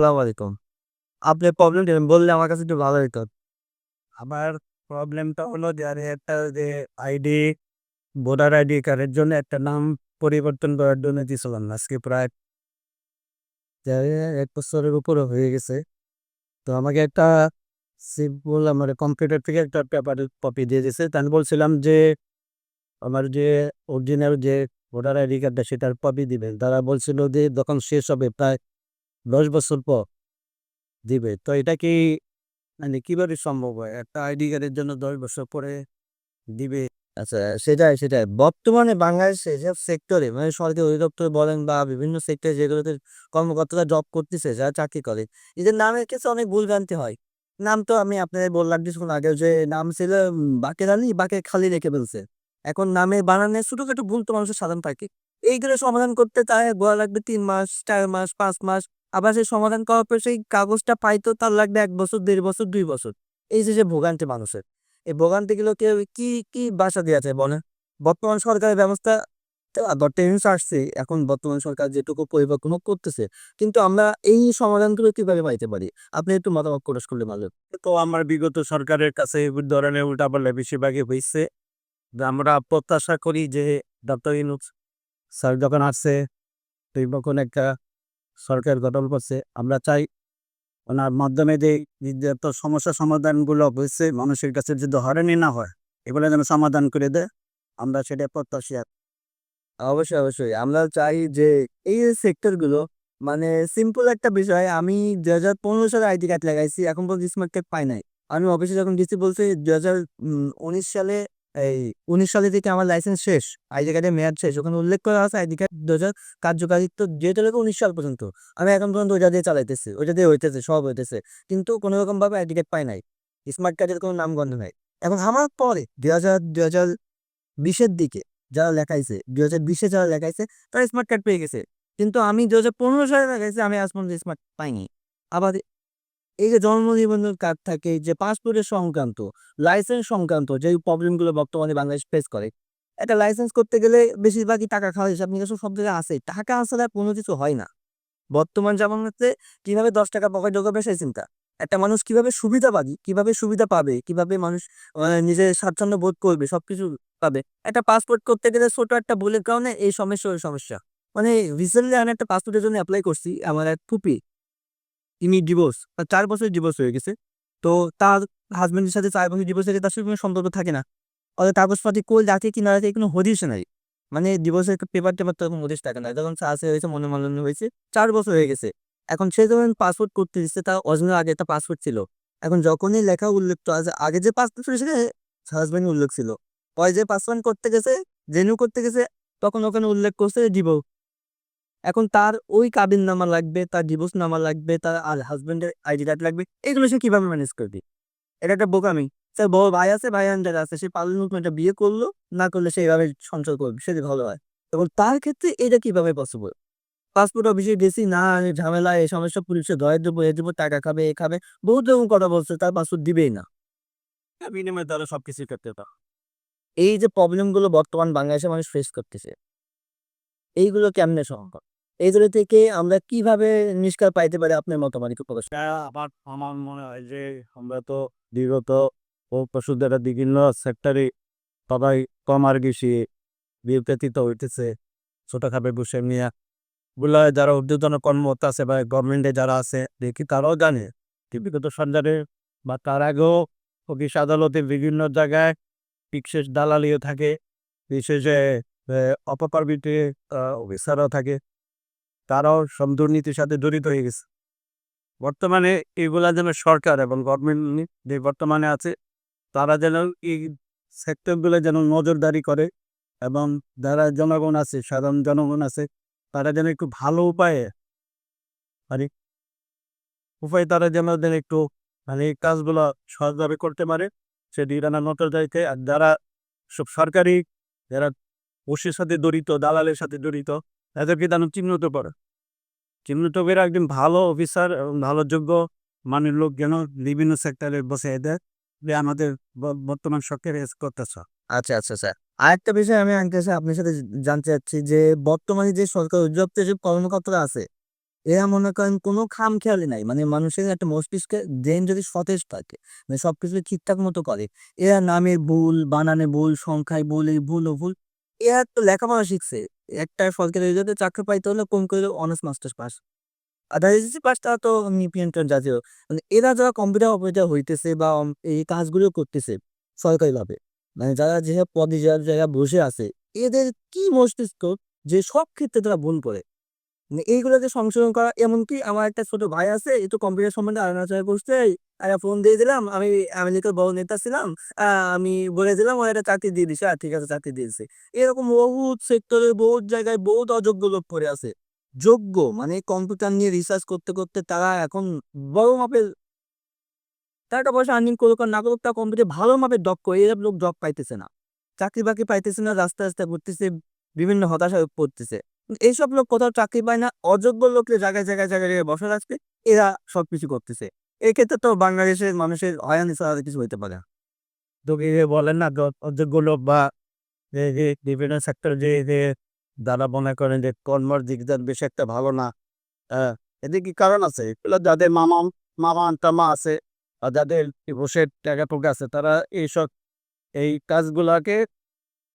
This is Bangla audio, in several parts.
আসসালামু আলাইকুম। আপনার প্রবলেমটা বললে আমার কাছে একটু ভালো হইতো। আমার প্রবলেমটা হলো যে আরে একটা যে আইডি, ভোটার আইডি কার্ডের জন্য একটা নাম পরিবর্তন করার জন্য দিছিলাম। আজকে প্রায় যে ১ বছরের উপরে হয়ে গেছে। তো আমাকে একটা সিম্পল আমার কম্পিউটার থেকে একটা পেপারের কপি দিয়ে দিছে। তো আমি বলছিলাম যে আমার যে অরিজিনাল যে ভোটার আইডি কার্ডটা সেটার কপি দিবেন। তারা বলছিল যে যখন শেষ হবে প্রায় ১০ বছর পর দিবে। তো এটা কি মানে কিভাবে সম্ভব হয়? একটা আইডি কার্ডের জন্য ১০ বছর পরে দিবে? আচ্ছা, সেটাই। বর্তমানে বাংলাদেশে যেসব সেক্টরে মানে সরকারি অধিদপ্তর বলেন বা বিভিন্ন সেক্টরে যেগুলোতে কর্মকর্তারা জব করতেছে, যারা চাকরি করে, এদের নামের ক্ষেত্রে অনেক ভুলভ্রান্তি হয়। নাম তো আমি আপনাদের বললাম কিছুক্ষণ আগেও যে নাম ছিল বাকের আলী, বাকের খালি রেখে ফেলছে। এখন নামের বানানে ছোটখাটো ভুল তো মানুষের সাধারণ থাকে। এইগুলো সমাধান করতে তার গোয়া লাগবে ৩ মাস, ৪ মাস, ৫ মাস। আবার সেই সমাধান করার পর সেই কাগজটা পাইতেও তার লাগবে ১ বছর, ১.৫ বছর, ২ বছর। এই যে ভোগান্তি মানুষের। এই ভোগান্তিগুলোকে কি বাসা দেয়া যায় বলেন? বর্তমান সরকারের ব্যবস্থা টেন্স আসছে। এখন বর্তমান সরকার যেটুকু পরিবর্তন করতেছে। কিন্তু আমরা এই সমাধানগুলো কিভাবে পাইতে পারি? আপনি একটু মতামত প্রকাশ করলে ভালো হতো। তো আমার বিগত সরকারের কাছে এই ধরনের উল্টাপাল্টা বেশিরভাগই হইছে। আমরা প্রত্যাশা করি যে ডক্টর ইউনূস স্যার যখন আসছে, তখন একটা সরকার গঠন করছে। আমরা চাই ওনার মাধ্যমে যে যত সমস্যা সমাধানগুলো হয়েছে মানুষের কাছে যদি হয়রানি না হয়, এগুলো যেন সমাধান করে দেয়। আমরা সেটা প্রত্যাশী। অবশ্যই। আমরা চাই যে এই যে সেক্টর গুলো মানে সিম্পল একটা বিষয়। আমি ২০১৫ সালে আইডি কার্ড লাগাইছি। এখন পর্যন্ত স্মার্ট কার্ড পাই নাই। আমি অফিসে যখন গেছি বলছে ২০১৯ সালে এই ১৯ সালে থেকে আমার লাইসেন্স শেষ। আইডি কার্ডের মেয়াদ শেষ। ওখানে উল্লেখ করা আছে আইডি কার্ড ২০০০ কার্যকারিত্ব যেটা লাগে ১৯ সাল পর্যন্ত। আমি এখন পর্যন্ত ওইটা দিয়ে চালাইতেছি। ওইটা দিয়ে হইতেছে, সব হইতেছে। কিন্তু কোন রকমভাবে আইডি কার্ড পাই নাই। স্মার্ট কার্ডের কোনো নামগন্ধ নাই। এখন আমার পরে ২০২০ এর দিকে যারা লেখাইছে, ২০২০ এ যারা লেখাইছে তারা স্মার্ট কার্ড পেয়ে গেছে। কিন্তু আমি ২০১৫ সালে লেখাইছি, আমি আজ পর্যন্ত স্মার্ট পাইনি। আবার এই যে জন্ম নিবন্ধন কার্ড থাকে, এই যে পাসপোর্টের সংক্রান্ত, লাইসেন্স সংক্রান্ত যে প্রবলেম গুলো বর্তমানে বাংলাদেশ ফেস করে। একটা লাইসেন্স করতে গেলে বেশিরভাগই টাকা খাওয়ার হিসাব নিকাশও সব জায়গায় আছে। টাকা ছাড়া কোনো কিছু হয় না। বর্তমান জামানাতে কিভাবে ৳১০ পকেটে ঢোকাবে সেই চিন্তা। একটা মানুষ কিভাবে সুবিধা পাবে, কিভাবে মানুষ নিজে স্বাচ্ছন্দ্য বোধ করবে, সবকিছু পাবে। একটা পাসপোর্ট করতে গেলে ছোট একটা ভুলের কারণে এই সমস্যা, ওই সমস্যা। মানে রিসেন্টলি আমি একটা পাসপোর্টের জন্য এপ্লাই করছি। আমার এক ফুপি, তিনি ডিভোর্স, ৪ বছর ডিভোর্স হয়ে গেছে। তো তার হাসব্যান্ডের সাথে ৪ বছর ডিভোর্স হয়ে গেছে, তার সাথে কোনো সম্পর্ক থাকে না। ওদের কাগজপাতি কই রাখে কি না রাখে কোনো হদিস নাই। মানে ডিভোর্সের পেপার-টেপার তো কোনো হদিস থাকে না। যখন আছে হয়েছে, মনোমালিন্য হয়েছে। ৪ বছর হয়ে গেছে। এখন সে যখন পাসপোর্ট করতে দিচ্ছে তার অরিজিনাল আগে একটা পাসপোর্ট ছিল। এখন যখনই লেখা উল্লেখ তো আছে, আগে যে পাসপোর্ট ছিল সেখানে হাসব্যান্ড উল্লেখ ছিল। পরে যে পাসপোর্ট করতে গেছে, রিনিউ করতে গেছে, তখন ওখানে উল্লেখ করছে ডিভোর্স। এখন তার ওই কাবিননামা লাগবে, তার ডিভোর্স নামা লাগবে, তার আর হাসব্যান্ডের আইডি কার্ড লাগবে। এগুলো সে কিভাবে ম্যানেজ করবে? এটা একটা বোকামি। তার বড় ভাই আছে, ভাই আন্ডারে আছে। সে পারলে নতুন একটা বিয়ে করলো, না করলে সে এভাবে সংসার করবে। সেটি ভালো হয়। এবং তার ক্ষেত্রে এটা কিভাবে পসিবল? পাসপোর্ট অফিসে গেছি, না ঝামেলা, এই সমস্যা, পুলিশে ধরায় দেবো, এ দেবো, টাকা খাবে, এ খাবে। বহুত রকম কথা বলছে। তার পাসপোর্ট দিবেই না। বিনিময়ে তারা সবকিছুই করতে পারে। এই যে প্রবলেম গুলো বর্তমান বাংলাদেশের মানুষ ফেস করতেছে, এইগুলো কেমনে সম্ভব? এইগুলো থেকে আমরা কিভাবে নিষ্কার পাইতে পারি আপনার মতামত একটু প্রকাশ করুন। আমার আমার মনে হয় যে আমরা তো বিগত পশুদের বিভিন্ন সেক্টরে সবাই কম আর বেশি বিতর্কিত হইতেছে। ছোটখাটো বিষয় নিয়ে গুলা যারা ঊর্ধ্বতন কর্মকর্তা আছে বা গভর্নমেন্টে যারা আছে দেখি তারাও জানে যে বিগত সরকারে বা তার আগেও অফিস আদালতে বিভিন্ন জায়গায় বিশেষ দালালিও থাকে, বিশেষ অপকর্মীতে অফিসারও থাকে, তারাও সব দুর্নীতির সাথে জড়িত হয়ে গেছে। বর্তমানে এগুলা যেন সরকার এবং গভর্নমেন্ট যে বর্তমানে আছে তারা যেন এই সেক্টরগুলো যেন নজরদারি করে এবং যারা জনগণ আছে, সাধারণ জনগণ আছে, তারা যেন একটু ভালো উপায়ে মানে তারা যেন একটু মানে এই কাজগুলো সহজভাবে করতে পারে সেটি তারা নজরদারিতে। আর যারা সব সরকারি যারা বসির সাথে জড়িত, দালালের সাথে জড়িত, তাদেরকে যেন চিহ্নিত করে। চিহ্নিত করে একজন ভালো অফিসার এবং ভালো যোগ্য মানের লোক যেন বিভিন্ন সেক্টরে বসে দেয় যে আমাদের বর্তমান সরকার এস করতেছে। আচ্ছা। আরেকটা বিষয় আমি আপনার সাথে জানতে চাচ্ছি যে বর্তমানে যে সরকার অধিদপ্তরে যে কর্মকর্তারা আছে, এরা মনে করেন কোনো খামখেয়ালি নাই। মানে মানুষের একটা মস্তিষ্কে ব্রেইন যদি সতেজ থাকে, মানে সবকিছু ঠিকঠাক মতো করে। এরা নামে ভুল, বানানে ভুল, সংখ্যায় ভুল, এই ভুল ও ভুল। এরা তো লেখাপড়া শিখছে। একটা সরকারি রেজাল্টে চাকরি পাইতে হলে কম করে অনার্স মাস্টার্স পাস। আর এসএসসি পাস তারা তো নিউট্রিয়েন্টের জাতীয়। মানে এরা যারা কম্পিউটার অপারেটর হইতেছে বা এই কাজগুলো করতেছে সরকারিভাবে, মানে যারা যেসব পদে যারা বসে আছে, এদের কি মস্তিষ্ক যে সব ক্ষেত্রে তারা ভুল করে। মানে এইগুলোকে সংশোধন করা, এমনকি আমার একটা ছোট ভাই আছে, এ তো কম্পিউটার সম্বন্ধে আলোচনা করছে। ফোন দিয়ে দিলাম, আমি আমেরিকার বড় নেতা ছিলাম, আমি বলে দিলাম ও একটা চাকরি দিয়ে দিছে, ঠিক আছে চাকরি দিয়েছে। এরকম বহুত সেক্টরে বহুত জায়গায় বহুত অযোগ্য লোক পড়ে আছে। যোগ্য মানে কম্পিউটার নিয়ে রিসার্চ করতে করতে তারা এখন বড় মাপের টাকা পয়সা আর্নিং করুক আর না করুক, তা কম্পিউটার ভালো মাপের দক্ষ, এরকম লোক জব পাইতেছে না, চাকরি বাকরি পাইতেছে না, রাস্তায় রাস্তায় ঘুরতেছে, বিভিন্ন হতাশায় পড়তেছে। এইসব লোক কোথাও চাকরি পায় না, অযোগ্য লোককে জায়গায় জায়গায় জায়গায় জায়গায় বসে রাখছে, এরা সবকিছু করতেছে। এক্ষেত্রে তো বাংলাদেশের মানুষের হয়রানি ছাড়া আর কিছু হইতে পারে না। তো এই যে বলেন না অযোগ্য লোক বা এই যে বিভিন্ন সেক্টর যে যারা মনে করেন যে কর্মর দিকদার বেশ একটা ভালো না, এদের কি কারণ আছে? এগুলো যাদের মামা টামা আছে আর যাদের বসে টাকা টোকা আছে তারা এইসব এই কাজগুলাকে,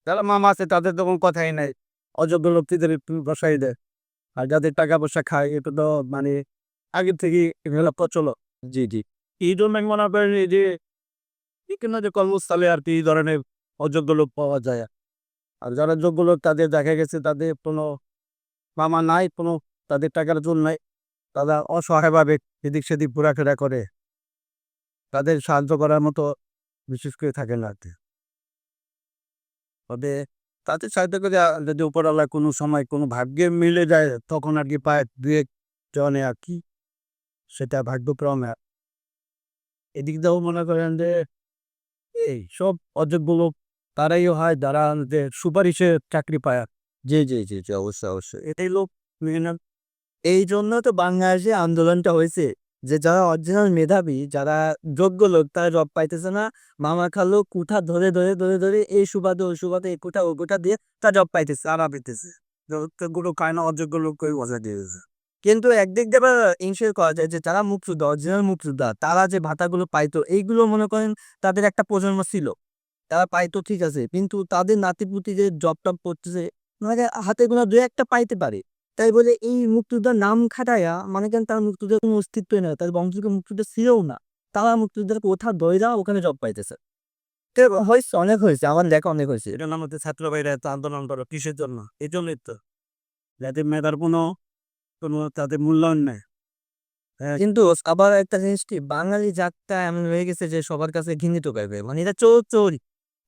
যারা মামা আছে তাদের তো কোনো কথাই নাই। অযোগ্য লোকদের একটু বসাই দেয়। আর যাদের টাকা পয়সা খায় এটা তো মানে আগে থেকেই এগুলো প্রচলন। জি, জি। এই জন্য আমি মনে করেন এই যে বিভিন্ন যে কর্মস্থলে আর কি এই ধরনের অযোগ্য লোক পাওয়া যায়। আর যারা যোগ্য লোক তাদের দেখা গেছে তাদের কোনো মামা নাই, কোনো তাদের টাকার জোর নাই। তারা অসহায়ভাবে এদিক সেদিক ঘোরাফেরা করে। তাদের সাহায্য করার মতো বিশেষ করে থাকে না আরকি। তবে তাদের সাহায্য করে যদি উপরওয়ালা কোনো সময় কোনো ভাগ্যে মিলে যায় তখন আরকি পায় ২-১ জনে আরকি, সেটা ভাগ্যক্রমে। এদিক দিয়েও মনে করেন যে এইসব অযোগ্য লোক তারাই হয় যারা যে সুপারিশে চাকরি পায়। জি, জি, জি, জি। অবশ্যই, অবশ্যই। এটাই লোক বিভিন্ন এইজন্য তো বাংলাদেশে আন্দোলনটা হয়েছে যে যারা অরিজিনাল মেধাবী, যারা যোগ্য লোক তারা জব পাইতেছে না। মামা খালু কুঠা ধরে, ধরে, ধরে, ধরে এই সুবাদে ওই সুবাদে এই কুঠা ওই কুঠা দিয়ে তারা জব পাইতেছে, আরাম পেতেছে। গুলো খায় না অযোগ্য লোককেই বজায় দিয়েছে। কিন্তু একদিক দিয়ে আবার ইনশিওর করা যায় যে যারা মুক্তিযোদ্ধা, অরিজিনাল মুক্তিযোদ্ধা, তারা যে ভাতাগুলো পাইতো এইগুলো মনে করেন তাদের একটা প্রজন্ম ছিল। তারা পাইতো ঠিক আছে। কিন্তু তাদের নাতি-পুতি যে জব-টব করতেছে, মানে হাতে গোনা ২-১ টা পাইতে পারে। তাই বলে এই মুক্তিযোদ্ধার নাম খাটাইয়া মানে কেন তার মুক্তিযোদ্ধার কোনো অস্তিত্বই নাই। তাদের বংশকে মুক্তিযোদ্ধা ছিলও না। তারা মুক্তিযোদ্ধার কোঠা ধইরা ওখানে জব পাইতেছে। তো হইছে, অনেক হইছে। আমার লেখা অনেক হইছে। এটার নাম হচ্ছে ছাত্র ভাইরা এত আন্দোলন করো কিসের জন্য? এজন্যই তো। যাদের মেধার কোনো তাদের মূল্যায়ন নাই। হ্যাঁ, কিন্তু আবার একটা জিনিস কি, বাঙালি জাতটা এমন হয়ে গেছে যে সবার কাছে ঘৃণিত টাইপের। মানে এরা চোর।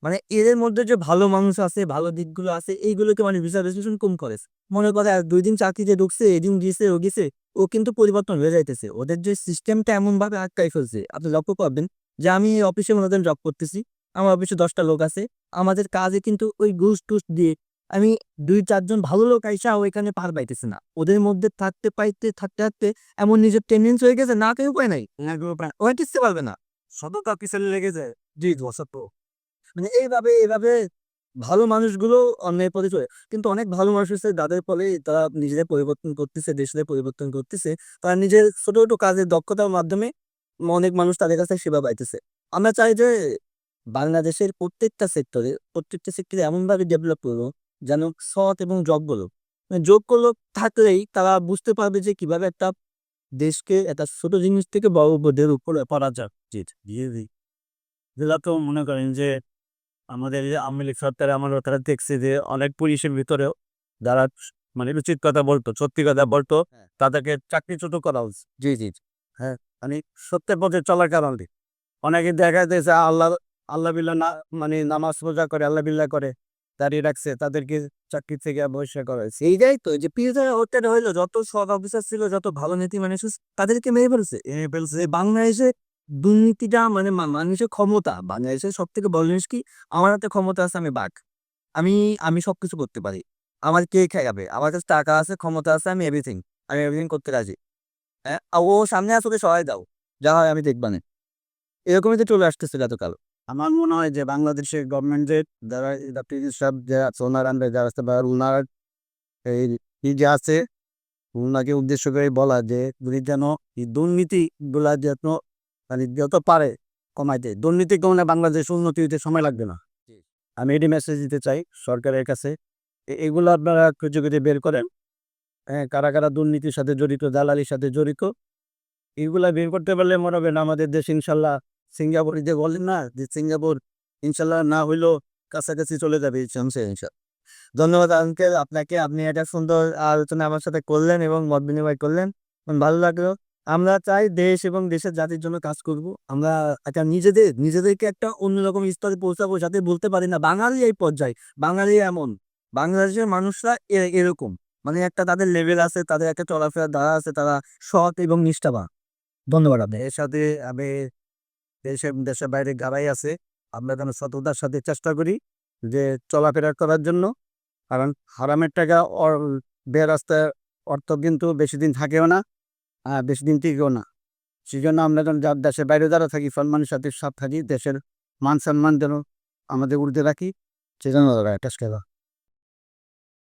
মানে এদের মধ্যে যে ভালো মানুষ আছে, ভালো দিকগুলো আছে এইগুলোকে মানে বিচার বিশ্লেষণ কম করে। মনে করে আর ২ দিন চাকরিতে ঢুকছে, এদিন গিয়েছে, ও গেছে, ও কিন্তু পরিবর্তন হয়ে যাইতেছে। ওদের যে সিস্টেমটা এমনভাবে আটকাই ফেলছে, আপনি লক্ষ্য করবেন যে আমি অফিসে মনে করেন জব করতেছি। আমার অফিসে ১০ টা লোক আছে। আমাদের কাজে কিন্তু ওই ঘুষ-টুস দিয়ে আমি ২-৪ জন ভালো লোক আইসা ওইখানে পার পাইতেছে না। ওদের মধ্যে থাকতে পাইতে থাকতে, থাকতে এমন নিজের টেনডেন্সি হয়ে গেছে, না কেউ উপায় নাই। ওরা টিকতে পারবে না। সততা পিছনে লেগে যায়। জি, সত্য। মানে এইভাবে ভালো মানুষগুলো অন্যায়ের পথে চলে। কিন্তু অনেক ভালো মানুষ আছে যাদের ফলে তারা নিজেদের পরিবর্তন করতেছে, দেশকে পরিবর্তন করতেছে। তারা নিজের ছোট, ছোট কাজের দক্ষতার মাধ্যমে অনেক মানুষ তাদের কাছ থেকে সেবা পাইতেছে। আমরা চাই যে বাংলাদেশের প্রত্যেকটা সেক্টরে এমনভাবে ডেভেলপ করবো যেন সৎ এবং যোগ্য লোক। মানে যোগ্য লোক থাকলেই তারা বুঝতে পারবে যে কিভাবে একটা দেশকে একটা ছোট জিনিস থেকে বড় বোঝার উপরে করা যাক। জি, জি, জি। এগুলা তো মনে করেন যে আমাদের এই যে আওয়ামী লীগ সরকারের আমলেও তারা দেখছে যে অনেক পুলিশের ভিতরেও যারা মানে উচিত কথা বলতো, সত্যি কথা বলতো, হ্যাঁ। তাদেরকে চাকরিচ্যুত করা উচিত। জি, জি, জি। হ্যাঁ, মানে সত্যের পথে চলার কারণে। অনেকে দেখা যাইতেছে আল্লাহ বিল্লাহ না মানে নামাজ রোজা করে, আল্লাহ বিল্লাহ করে, দাঁড়িয়ে রাখছে, তাদেরকে চাকরি থেকে বহিষ্কার করা হয়েছে। এইটাই তো যে পিএসআই হত্যাটা হইলো, যত সৎ অফিসার ছিল, যত ভালো নীতি মানুষ তাদেরকে মেরে ফেলছে। যে বাংলাদেশে দুর্নীতিটা মানে মানুষের ক্ষমতা, বাংলাদেশের সবথেকে বড় জিনিস কি, আমার হাতে ক্ষমতা আছে, আমি বাঘ। আমি আমি সবকিছু করতে পারি। আমার কে খাইয়াবে? আমার কাছে টাকা আছে, ক্ষমতা আছে, আমি এভরিথিং। আমি এভরিথিং করতে রাজি। হ্যাঁ? ও সামনে আসো, ওকে সহায় দাও। যা হয় আমি দেখবানে। এরকমই তো চলে আসতেছিল এতকাল। আমার মনে হয় যে বাংলাদেশের গভর্নমেন্টের যারা প্রিন্সিপাল যে আছে ওনার আন্ডারে যারা আছে বা ওনার এই যে আছে ওনাকে উদ্দেশ্য করে বলা যে উনি যেন এই দুর্নীতিগুলা যেন মানে যত পারে কমাইতে, দুর্নীতি কমালে বাংলাদেশ উন্নতি হইতে সময় লাগবে না। আমি এটি মেসেজ দিতে চাই সরকারের কাছে। এগুলো আপনারা খুঁজে খুঁজে বের করেন। হ্যাঁ, কারা কারা দুর্নীতির সাথে জড়িত, দালালির সাথে জড়িত, এগুলা বের করতে পারলে মনে হবে না আমাদের দেশ ইনশাল্লাহ সিঙ্গাপুর যে বলেন না যে সিঙ্গাপুর ইনশাল্লাহ না হইলেও কাছাকাছি চলে যাবে এই চান্সে ইনশাল্লাহ। ধন্যবাদ আঙ্কেল আপনাকে। আপনি একটা সুন্দর আলোচনা আমার সাথে করলেন এবং মত বিনিময় করলেন। ভালো লাগলো। আমরা চাই দেশ এবং দেশের জাতির জন্য কাজ করব। আমরা একটা নিজেদেরকে একটা অন্যরকম স্তরে পৌঁছাবো যাতে বলতে পারি না বাঙালি এই পর্যায়ে, বাঙালি এমন। বাংলাদেশের মানুষরা এরকম। মানে একটা তাদের লেভেল আছে, তাদের একটা চলাফেরার ধারা আছে, তারা সৎ এবং নিষ্ঠাবান। ধন্যবাদ আপনাকে। এর সাথে আমি দেশের বাইরে যারাই আছে আমরা যেন সততার সাথে চেষ্টা করি যে চলাফেরা করার জন্য। কারণ হারামের টাকা বেরাস্তায় অর্থ কিন্তু বেশি দিন থাকেও না, বেশি দিন টিকেও না। সেই জন্য আমরা যেন যার দেশের বাইরে যারা থাকি সম্মানের সাথে সব থাকি, দেশের মান সম্মান যেন আমাদের ঊর্ধ্বে রাখি, সেজন্য একটা